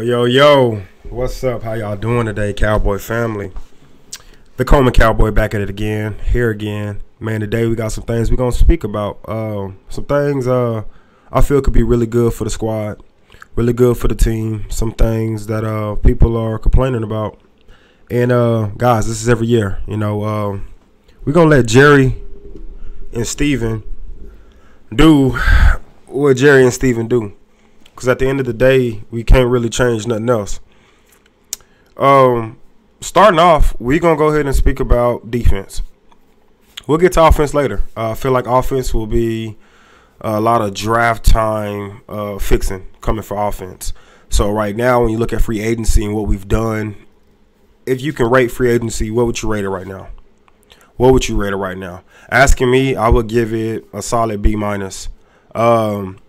Yo, what's up? How y'all doing today, Cowboy family? The Coleman Cowboy back at it again, here again. Man, today we got some things we're going to speak about. Some things I feel could be really good for the squad, really good for the team. Some things that people are complaining about. And, guys, this is every year. You know, we're going to let Jerry and Steven do what Jerry and Steven do. Because at the end of the day, we can't really change nothing else. Starting off, we're going to go ahead and speak about defense. We'll get to offense later. I feel like offense will be a lot of draft time fixing coming for offense. So right now, when you look at free agency and what we've done, if you can rate free agency, what would you rate it right now? What would you rate it right now? Asking me, I would give it a solid B-.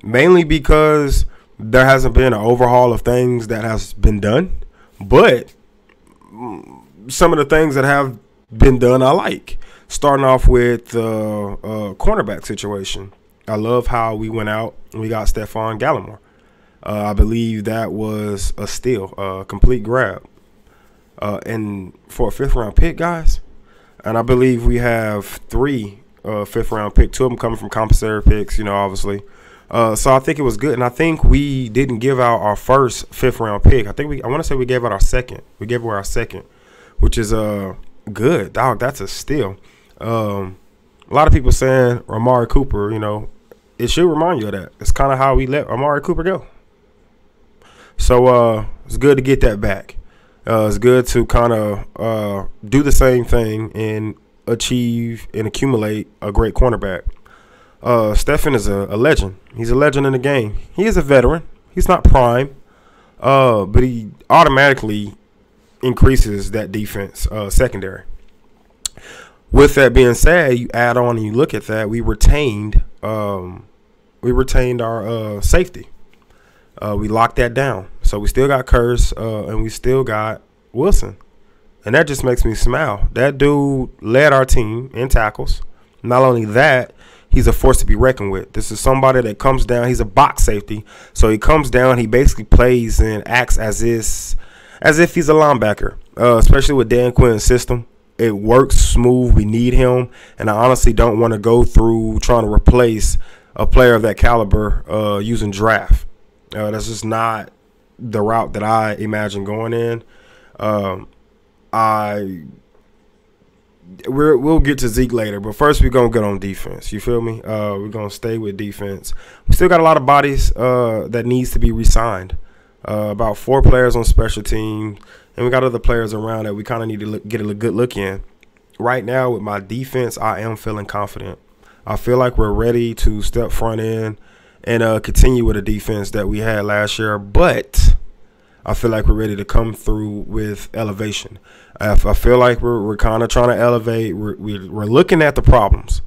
Mainly because there hasn't been an overhaul of things that has been done, but some of the things that have been done I like. Starting off with the cornerback situation. I love how we went out and we got Stephon Gallimore. I believe that was a steal, a complete grab. And for a fifth-round pick, guys, and I believe we have three fifth-round picks, two of them coming from compensatory picks, you know, obviously. So I think it was good, and I think we didn't give out our first fifth-round pick. I want to say we gave out our second. We gave away our second, which is good. Dog, that's a steal. A lot of people saying Amari Cooper, you know, it should remind you of that. It's kind of how we let Amari Cooper go. So it's good to get that back. It's good to kind of do the same thing and achieve and accumulate a great cornerback. Stephen is a legend. He's a legend in the game. He is a veteran. He's not prime, but he automatically increases that defense secondary. With that being said, you add on and you look at that, we retained our safety. We locked that down. So we still got Curse and we still got Wilson. And that just makes me smile. That dude led our team in tackles. Not only that, he's a force to be reckoned with. This is somebody that comes down. He's a box safety. So he comes down. He basically plays and acts as if he's a linebacker, especially with Dan Quinn's system. It works smooth. We need him. And I honestly don't want to go through trying to replace a player of that caliber using draft. That's just not the route that I imagine going in. We'll get to Zeke later, but first we're going to get on defense. You feel me? We're going to stay with defense. We still got a lot of bodies that needs to be re-signed. About 4 players on special teams, and we got other players around that we kind of need to get a good look in. Right now with my defense, I am feeling confident. I feel like we're ready to step front in and continue with the defense that we had last year, but I feel like we're ready to come through with elevation. I feel like we're kind of trying to elevate. We're looking at the problems.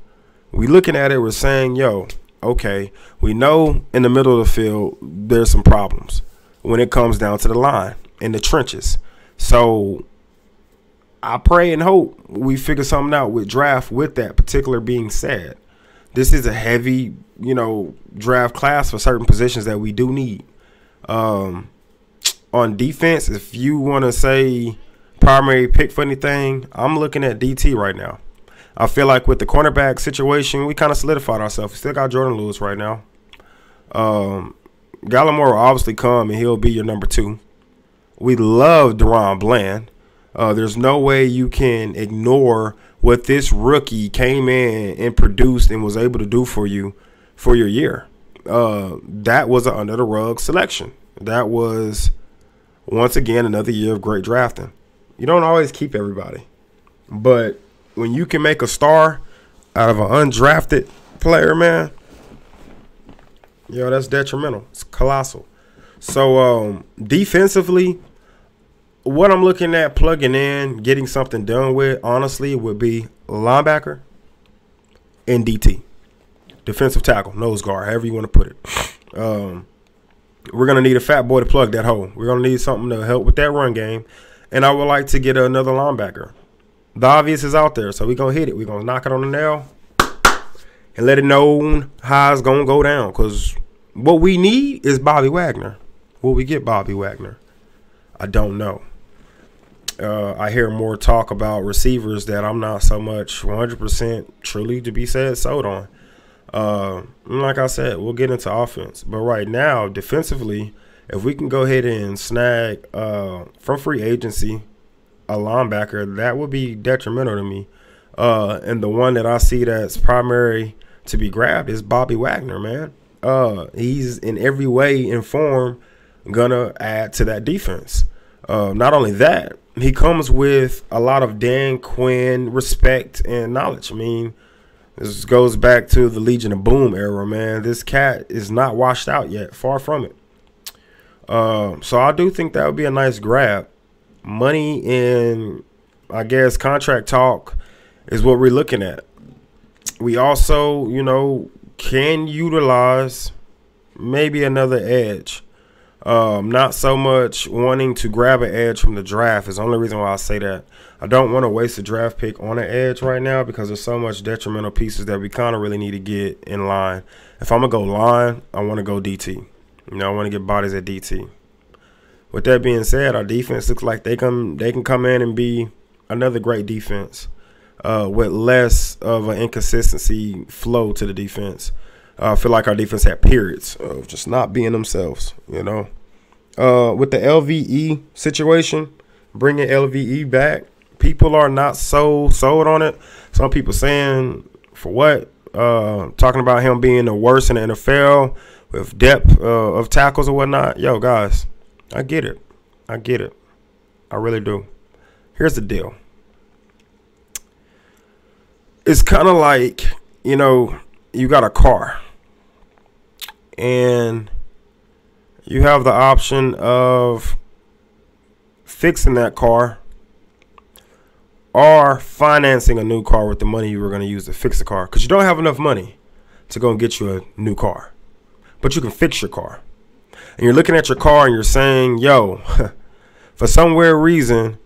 We're looking at it. We're saying, yo, okay, we know in the middle of the field there's some problems when it comes down to the line in the trenches. So I pray and hope we figure something out with draft with that particular being said. This is a heavy, you know, draft class for certain positions that we do need. On defense, if you want to say primary pick for anything, I'm looking at DT right now. I feel like with the cornerback situation, we kind of solidified ourselves. We still got Jordan Lewis right now. Gallimore will obviously come, and he'll be your number 2. We love Deron Bland. There's no way you can ignore what this rookie came in and produced and was able to do for you for your year. That was an under-the-rug selection. That was, once again, another year of great drafting. You don't always keep everybody. But when you can make a star out of an undrafted player, man, yo, that's detrimental. It's colossal. So defensively, what I'm looking at plugging in, getting something done with, honestly, would be linebacker and DT. Defensive tackle, nose guard, however you want to put it. We're going to need a fat boy to plug that hole. We're going to need something to help with that run game. And I would like to get another linebacker. The obvious is out there, so we're going to hit it. We're going to knock it on the nail and let it know how it's going to go down. Because what we need is Bobby Wagner. Will we get Bobby Wagner? I don't know. I hear more talk about receivers that I'm not so much 100% truly to be said sold on. Like I said, we'll get into offense. But right now, defensively, if we can go ahead and snag from free agency a linebacker, that would be detrimental to me. And the one that I see that's primary to be grabbed is Bobby Wagner, man. He's in every way in form gonna add to that defense. Not only that, he comes with a lot of Dan Quinn respect and knowledge. I mean, this goes back to the Legion of Boom era, man. This cat is not washed out yet, far from it. So I do think that would be a nice grab. Money and, I guess, contract talk is what we're looking at. We also, can utilize maybe another edge. Not so much wanting to grab an edge from the draft is the only reason why I say that. I don't want to waste a draft pick on an edge right now because there's so much detrimental pieces that we kind of really need to get in line. If I'm going to go line, I want to go DT. I want to get bodies at DT. With that being said, our defense looks like they can come in and be another great defense with less of an inconsistency flow to the defense. I feel like our defense had periods of just not being themselves, With the LVE situation, bringing LVE back, people are not so sold on it. Some people saying, for what? Talking about him being the worst in the NFL with depth of tackles or whatnot. Yo, guys, I get it. I really do. Here's the deal. It's kind of like, you got a car and you have the option of fixing that car or financing a new car with the money you were going to use to fix the car, because you don't have enough money to go and get you a new car, but you can fix your car. And you're looking at your car and you're saying, yo, for some weird reason,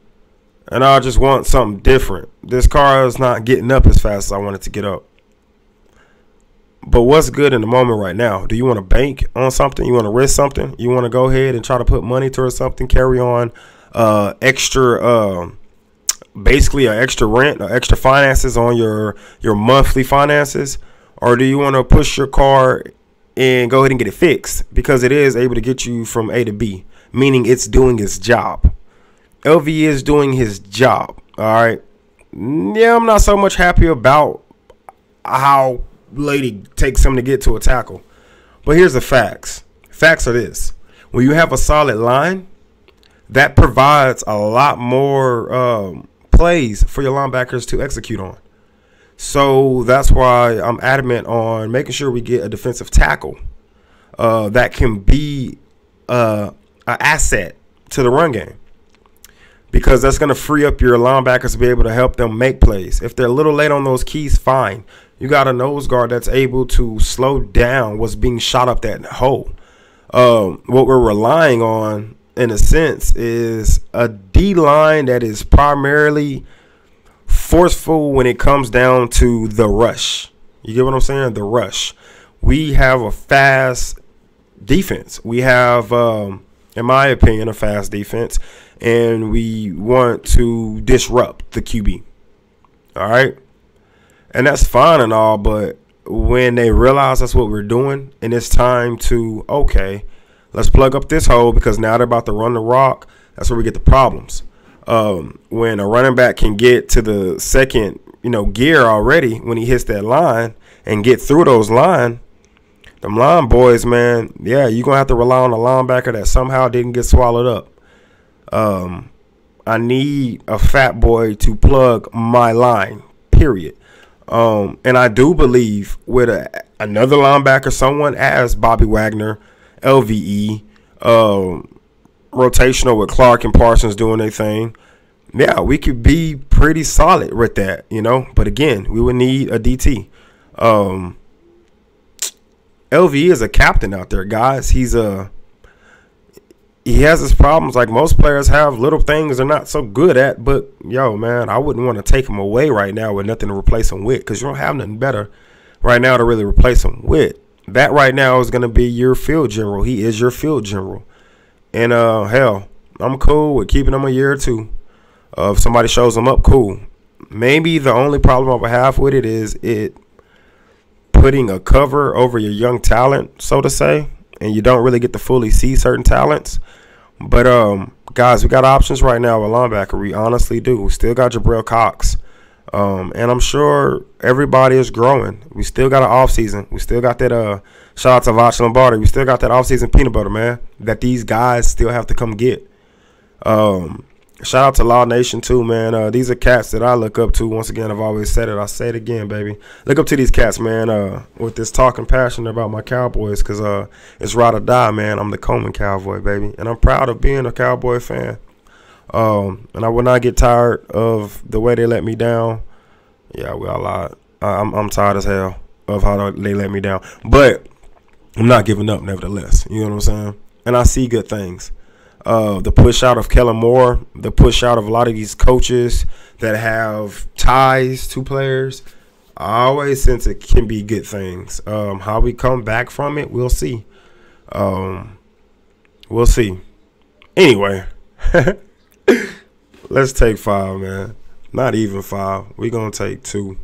and I just want something different. This car is not getting up as fast as I want it to get up. But what's good in the moment right now? Do you want to bank on something? You want to risk something? You want to go ahead and try to put money towards something, carry on basically an extra rent or extra finances on your monthly finances? Or do you want to push your car and go ahead and get it fixed because it is able to get you from A to B, meaning it's doing its job? LV is doing his job, all right? Yeah, I'm not so much happy about how lady takes him to get to a tackle. But here's the facts. Facts are this. When you have a solid line, that provides a lot more plays for your linebackers to execute on. So that's why I'm adamant on making sure we get a defensive tackle that can be an asset to the run game, because that's going to free up your linebackers to be able to help them make plays. If they're a little late on those keys, fine. You got a nose guard that's able to slow down what's being shot up that hole. What we're relying on, in a sense, is a D-line that is primarily forceful when it comes down to the rush. You get what I'm saying? The rush. We have a fast defense. We have, in my opinion, a fast defense, and we want to disrupt the QB. All right? And that's fine and all, but when they realize that's what we're doing and it's time to, okay, let's plug up this hole because now they're about to run the rock, that's where we get the problems. When a running back can get to the second, gear already when he hits that line and get through those them line boys, man, yeah, you're going to have to rely on a linebacker that somehow didn't get swallowed up. I need a fat boy to plug my line, period. And I do believe with another linebacker, someone as Bobby Wagner, LVE, rotational with Clark and Parsons doing their thing, yeah, we could be pretty solid with that, But again, we would need a DT. LVE is a captain out there, guys. He has his problems like most players have, little things they're not so good at. But, yo, man, I wouldn't want to take him away right now with nothing to replace him with, because you don't have nothing better right now to really replace him with. That right now is going to be your field general. He is your field general. And, hell, I'm cool with keeping him a year or two. If somebody shows him up, cool. Maybe the only problem I would have with it is it putting a cover over your young talent, so to say, and you don't really get to fully see certain talents. But guys, we got options right now at linebacker. We honestly do. We still got Jabril Cox. And I'm sure everybody is growing. We still got an offseason. We still got that shout out to Vach Lombardi. We still got that offseason peanut butter, man, that these guys still have to come get. Shout out to Law Nation too, man. These are cats that I look up to. Once again, I've always said it. I say it again, baby. Look up to these cats, man, with this talking passion about my Cowboys, because it's ride or die, man. I'm the Coleman Cowboy, baby, and I'm proud of being a Cowboy fan. And I will not get tired of the way they let me down. Yeah, we all lied. I'm tired as hell of how they let me down. But I'm not giving up, nevertheless. You know what I'm saying? And I see good things. The push out of Kellen Moore, the push out of a lot of these coaches that have ties to players, I always sense it can be good things. How we come back from it, we'll see. We'll see. Anyway, let's take 5, man. Not even 5. We're going to take 2.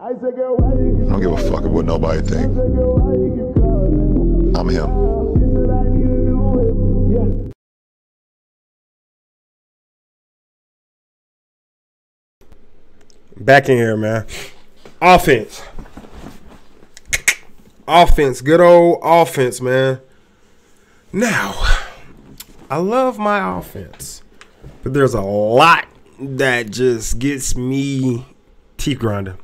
I don't give a fuck what nobody think. I'm him. Back in here, man. Offense. Good old offense, man. Now, I love my offense, but there's a lot that just gets me teeth grinding.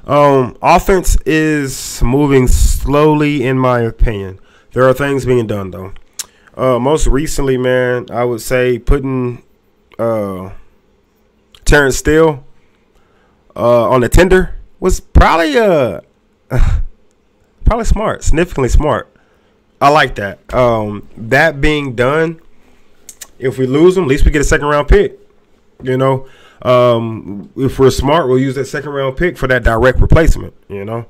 Offense is moving slowly, in my opinion. There are things being done, though. Most recently, man, I would say putting Terrence Steele on the tender was probably smart, significantly smart. I like that. That being done, if we lose him, at least we get a second-round pick, you know. If we're smart, we'll use that second-round pick for that direct replacement, you know.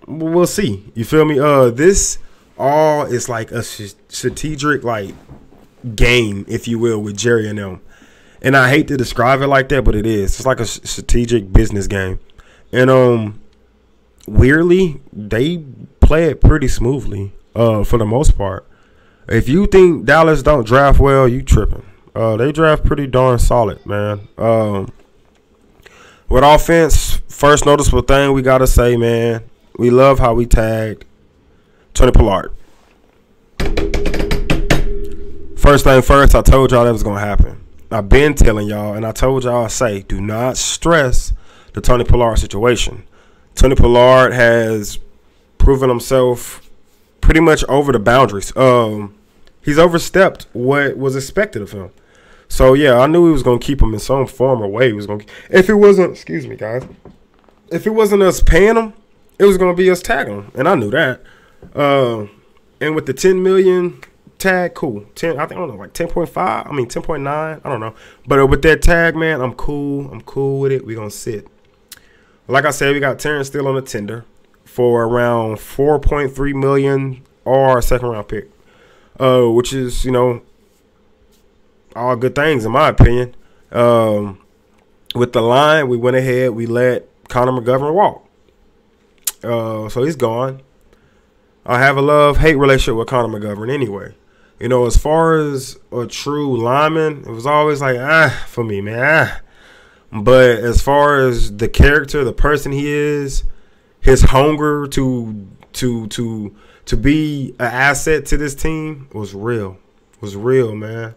We'll see. You feel me? This all is like a strategic, like, game, if you will, with Jerry and them. And I hate to describe it like that, but it is. It's like a strategic business game. And weirdly, they play it pretty smoothly for the most part. If you think Dallas don't draft well, you tripping. They draft pretty darn solid, man. With offense, first noticeable thing we got to say, man, we love how we tagged Tony Pollard. First thing first, I told y'all that was going to happen. I've been telling y'all, and I told y'all, do not stress the Tony Pollard situation. Tony Pollard has proven himself pretty much over the boundaries. He's overstepped what was expected of him. So, yeah, I knew he was going to keep him in some form or way. He was going to, if it wasn't, excuse me, guys, if it wasn't us paying him, it was going to be us tagging him, and I knew that. And with the $10 million tag, cool. 10, I think, I don't know, like 10.5, I mean 10.9, I don't know. But with that tag, man, I'm cool. I'm cool with it. We're going to sit. Like I said, we got Terrence Steele on the tender for around $4.3 million or a second-round pick, which is, you know, all good things in my opinion. With the line, we went ahead. We let Connor McGovern walk. So he's gone. I have a love-hate relationship with Connor McGovern anyway. As far as a true lineman, it was always like, for me, man, But as far as the character, the person he is, his hunger to be an asset to this team was real. Was real, man.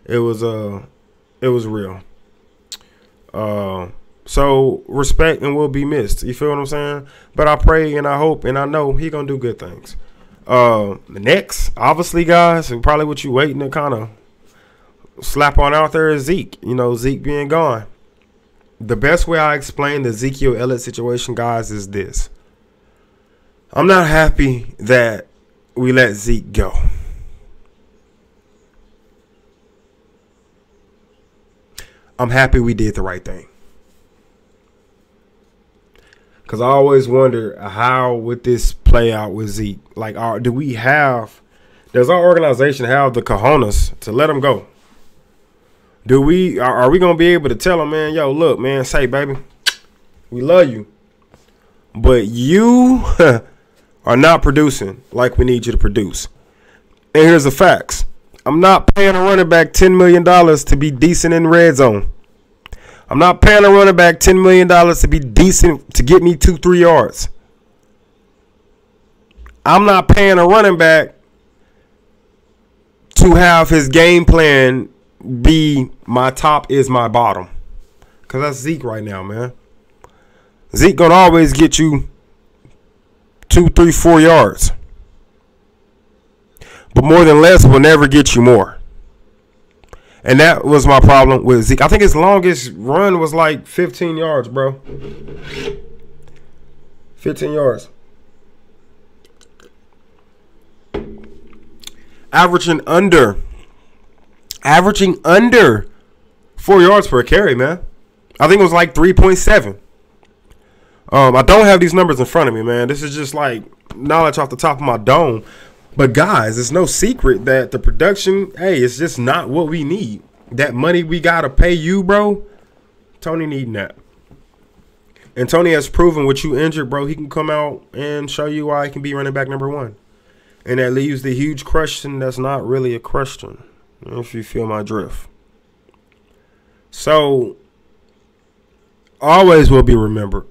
It was real. So respect and will be missed. You feel what I'm saying? But I pray and I hope and I know he gonna do good things. Next, obviously, guys, and probably what you waiting to kind of slap on out there is Zeke. Zeke being gone. The best way I explain the Ezekiel Elliott situation, guys, is this. I'm not happy that we let Zeke go. I'm happy we did the right thing. Because I always wonder, how would this play out with Zeke? Like, does our organization have the cojones to let him go? Are we going to be able to tell him, man, yo, look, man, say, baby, we love you, but you are not producing like we need you to produce. And here's the facts. I'm not paying a running back $10 million to be decent in red zone. I'm not paying a running back $10 million to be decent to get me 2-3 yards. I'm not paying a running back to have his game plan be my top is my bottom. Because that's Zeke right now, man. Zeke going to always get you 2, 3, 4 yards. But more than less will never get you more. And that was my problem with Zeke. I think his longest run was like 15 yards, bro. 15 yards. Averaging under 4 yards per carry, man. I think it was like 3.7. I don't have these numbers in front of me, man. This is just like knowledge off the top of my dome. But, guys, it's no secret that the production, it's just not what we need. That money we got to pay you, bro, Tony needing that. And Tony has proven with you injured, bro, he can come out and show you why he can be running back number 1. And that leaves the huge question that's not really a question, if you feel my drift. So, always will be remembered.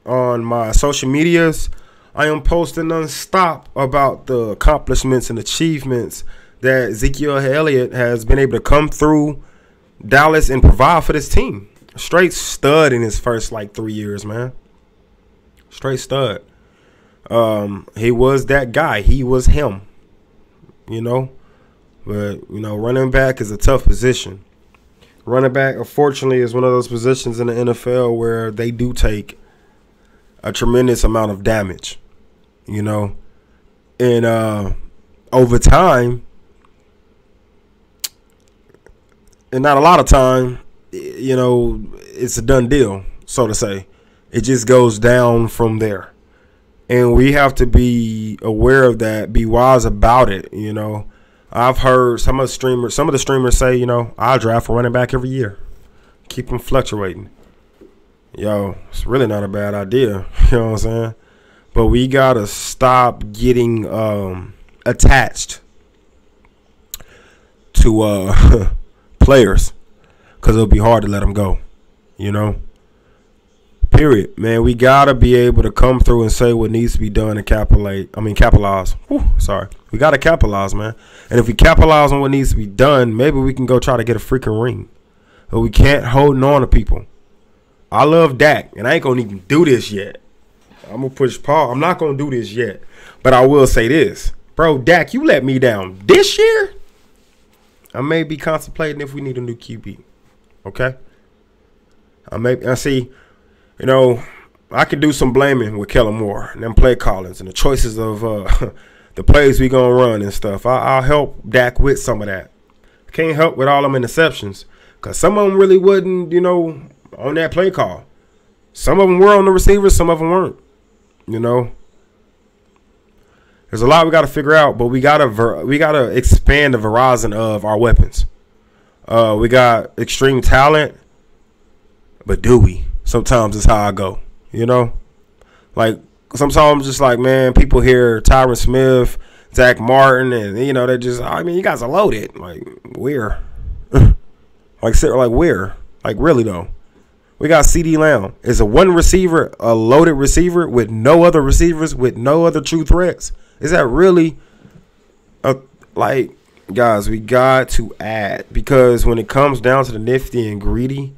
On my social medias, I am posting nonstop about the accomplishments and achievements that Ezekiel Elliott has been able to come through Dallas and provide for this team. Straight stud in his first 3 years, man. Straight stud. He was that guy. He was him. But, running back is a tough position. Running back, unfortunately, is one of those positions in the NFL where they do take a tremendous amount of damage, and over time, and not a lot of time, it's a done deal, so to say. It just goes down from there, and we have to be aware of that, be wise about it. I've heard some of the streamers say, I'll draft a running back every year, keep them fluctuating. Yo, it's really not a bad idea. You know what I'm saying? But we got to stop getting attached to players, because it'll be hard to let them go. Period. Man, we got to be able to come through and say what needs to be done and capitalize. We got to capitalize, man. And if we capitalize on what needs to be done, maybe we can go try to get a freaking ring. But we can't hold on to people. I love Dak, and I ain't going to even do this yet. I'm going to push pause. I'm not going to do this yet. But I will say this. Bro, Dak, you let me down this year. I may be contemplating if we need a new QB. Okay? I can do some blaming with Kellen Moore and them play callings and the choices of the plays we going to run and stuff. I'll help Dak with some of that. I can't help with all them interceptions, because some of them really wasn't, on that play call. Some of them were on the receivers, some of them weren't. There's a lot we got to figure out, but we gotta expand the horizon of our weapons. We got extreme talent, but do we? Sometimes it's how I go. Like sometimes I'm just like, man, people hear Tyron Smith, Zach Martin, and they just. I mean, you guys are loaded. Like where? like where? Like really though. We got CD Lamb. Is a one receiver a loaded receiver with no other receivers, with no other true threats? Is that really guys, we got to add, because when it comes down to the nifty and greedy,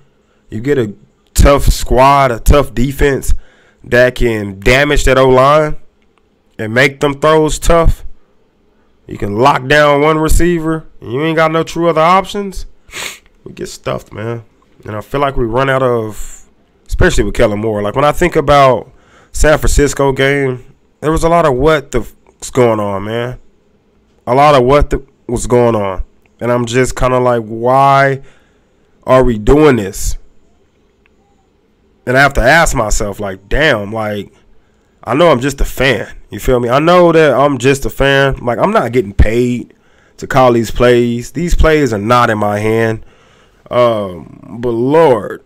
you get a tough squad, a tough defense that can damage that O-line and make them throws tough. You can lock down one receiver and you ain't got no true other options. We get stuffed, man. And I feel like we run out of, especially with Kellen Moore. Like when I think about San Francisco game, there was a lot of what's going on, man. A lot of was going on. And I'm just kind of like, why are we doing this? And I have to ask myself, like, damn, like, I know I'm just a fan. You feel me? I know that I'm just a fan. Like, I'm not getting paid to call these plays. These plays are not in my hand. But, Lord,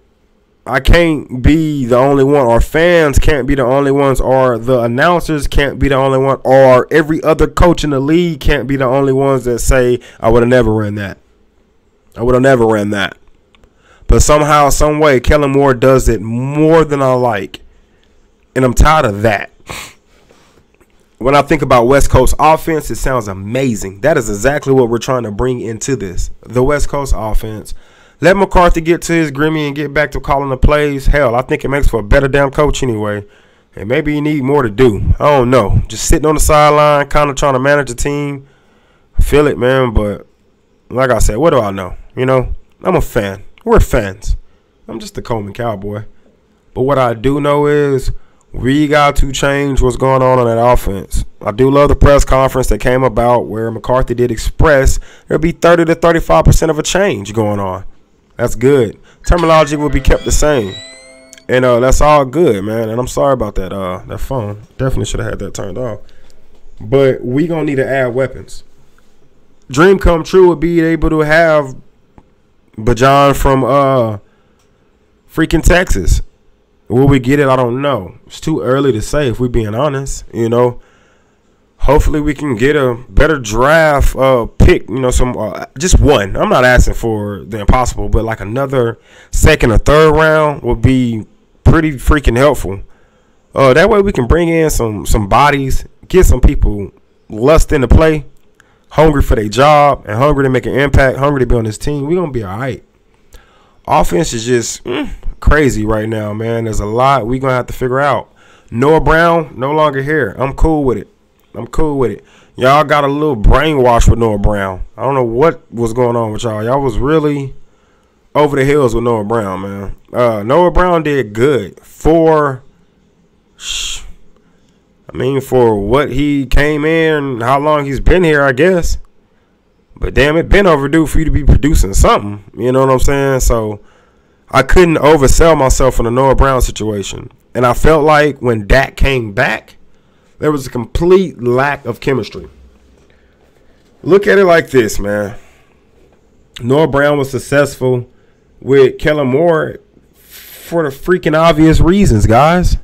I can't be the only one. Our fans can't be the only ones. Or the announcers can't be the only one. Or every other coach in the league can't be the only ones that say, I would have never ran that. I would have never ran that. But somehow, some way, Kellen Moore does it more than I like. And I'm tired of that. When I think about West Coast offense, it sounds amazing. That is exactly what we're trying to bring into this. The West Coast offense. Let McCarthy get to his Grimmy and get back to calling the plays. Hell, I think it makes for a better damn coach anyway. And maybe you need more to do. I don't know. Just sitting on the sideline, kind of trying to manage a team. I feel it, man. But like I said, what do I know? I'm a fan. We're fans. I'm just a Coleman Cowboy. But what I do know is we got to change what's going on that offense. I do love the press conference that came about where McCarthy did express there'll be 30 to 35% of a change going on. That's good. Terminology will be kept the same. And that's all good, man. And I'm sorry about that that phone. Definitely should have had that turned off. But we going to need to add weapons. Dream come true would be able to have Bajan from freaking Texas. Will we get it? I don't know. It's too early to say if we're being honest. Hopefully we can get a better draft pick. Some just one. I'm not asking for the impossible, but like another second or third round would be pretty freaking helpful. That way we can bring in some bodies, get some people lusting to play, hungry for their job, and hungry to make an impact, hungry to be on this team. We're going to be all right. Offense is just crazy right now, man. There's a lot we're going to have to figure out. Noah Brown, no longer here. I'm cool with it. Y'all got a little brainwash with Noah Brown. I don't know what was going on with y'all. Y'all was really over the hills with Noah Brown, man. Noah Brown did good for what he came in, how long he's been here, I guess. But damn, it been overdue for you to be producing something. You know what I'm saying? So I couldn't oversell myself in the Noah Brown situation. And I felt like when Dak came back, there was a complete lack of chemistry. Look at it like this, man. Noah Brown was successful with Kellen Moore for the freaking obvious reasons, guys.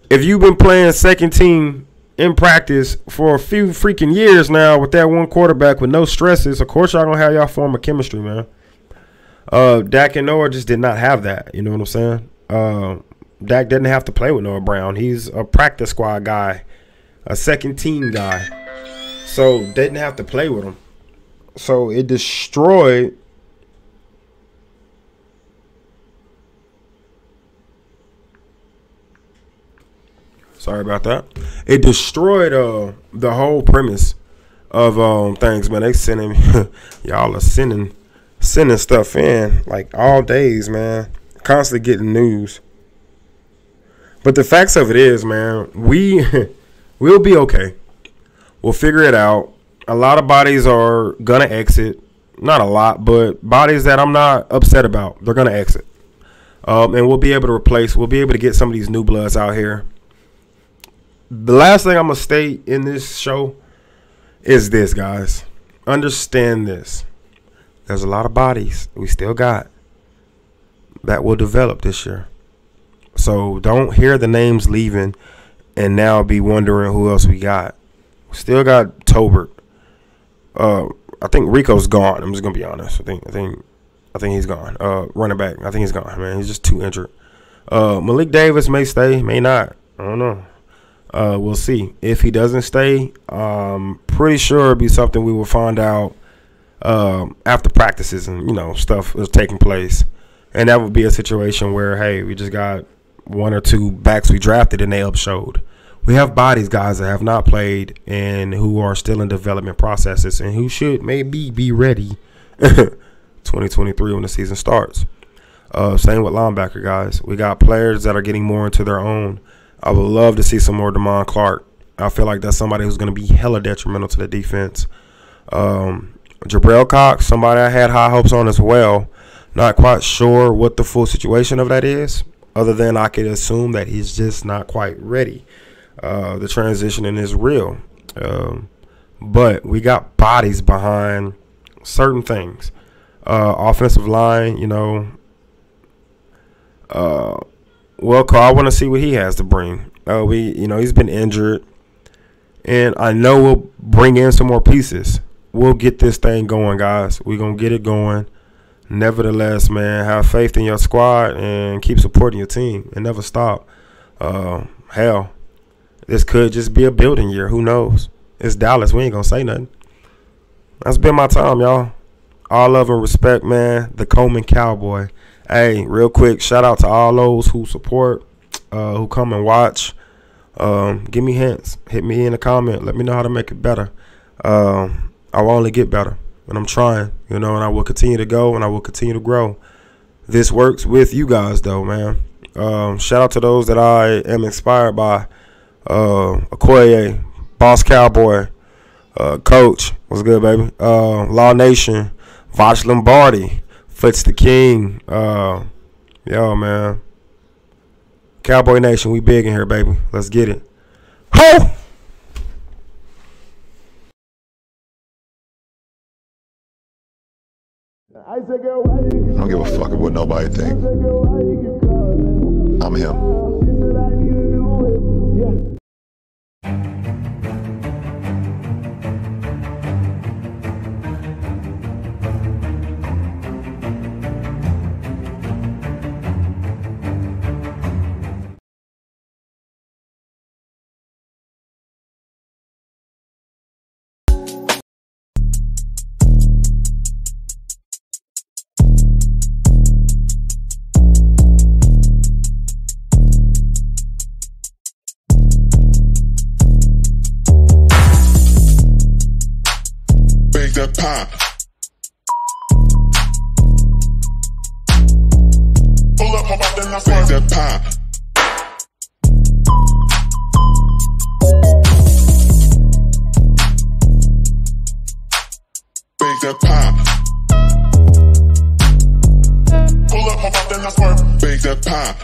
If you've been playing second team in practice for a few freaking years now with that one quarterback with no stresses, of course y'all gonna have y'all form of chemistry, man. Dak and Noah just did not have that. You know what I'm saying? Dak didn't have to play with Noah Brown. He's a practice squad guy, a second team guy. So they didn't have to play with him. So it destroyed sorry about that. It destroyed the whole premise of things, man. They sending y'all are sending stuff in like all days, man. Constantly getting news. But the facts of it is, man, we'll be okay. We'll figure it out. A lot of bodies are gonna exit. Not a lot, but bodies that I'm not upset about. They're gonna exit. And we'll be able to replace. We'll be able to get some of these new bloods out here. The last thing I'm gonna state in this show is this, guys. Understand this. There's a lot of bodies we still got that will develop this year. So don't hear the names leaving and now be wondering who else we got. Still got Tolbert. I think Rico's gone. I'm just gonna be honest. I think he's gone. Running back. I think he's gone. Man, he's just too injured. Malik Davis may stay, may not. I don't know. We'll see. If he doesn't stay, pretty sure it'll be something we will find out after practices and stuff is taking place, and that would be a situation where, hey, we just got one or two backs we drafted and they upshowed. We have bodies, guys, that have not played and who are still in development processes and who should maybe be ready 2023 when the season starts. Same with linebacker, guys. We got players that are getting more into their own. I would love to see some more Damon Clark. I feel like that's somebody who's going to be hella detrimental to the defense. Jabril Cox, somebody I had high hopes on as well. Not quite sure what the full situation of that is, other than I could assume that he's just not quite ready. The transitioning is real. But we got bodies behind certain things. Offensive line, well, Carl, I want to see what he has to bring. He's been injured, and I know we'll bring in some more pieces. We'll get this thing going, guys. We're going to get it going. Nevertheless, man, have faith in your squad and keep supporting your team and never stop. Hell, this could just be a building year. Who knows? It's Dallas. We ain't going to say nothing. That's been my time, y'all. All love and respect, man. The Coleman Cowboy. Hey, real quick, shout out to all those who support, who come and watch. Give me hints. Hit me in a comment. Let me know how to make it better. I will only get better, and I'm trying, and I will continue to go, and I will continue to grow. This works with you guys, though, man. Shout out to those that I am inspired by. Okoye, Boss Cowboy, Coach, what's good, baby? Law Nation, Voch Lombardi, Foots the King. Yo, man. Cowboy Nation, we big in here, baby. Let's get it. Ho! I don't give a fuck what nobody thinks. I'm him. That pop. Pull up, hop out, then I swear that pop. Bake that pop. Pull up, hop out, then I swear. Bake that pop.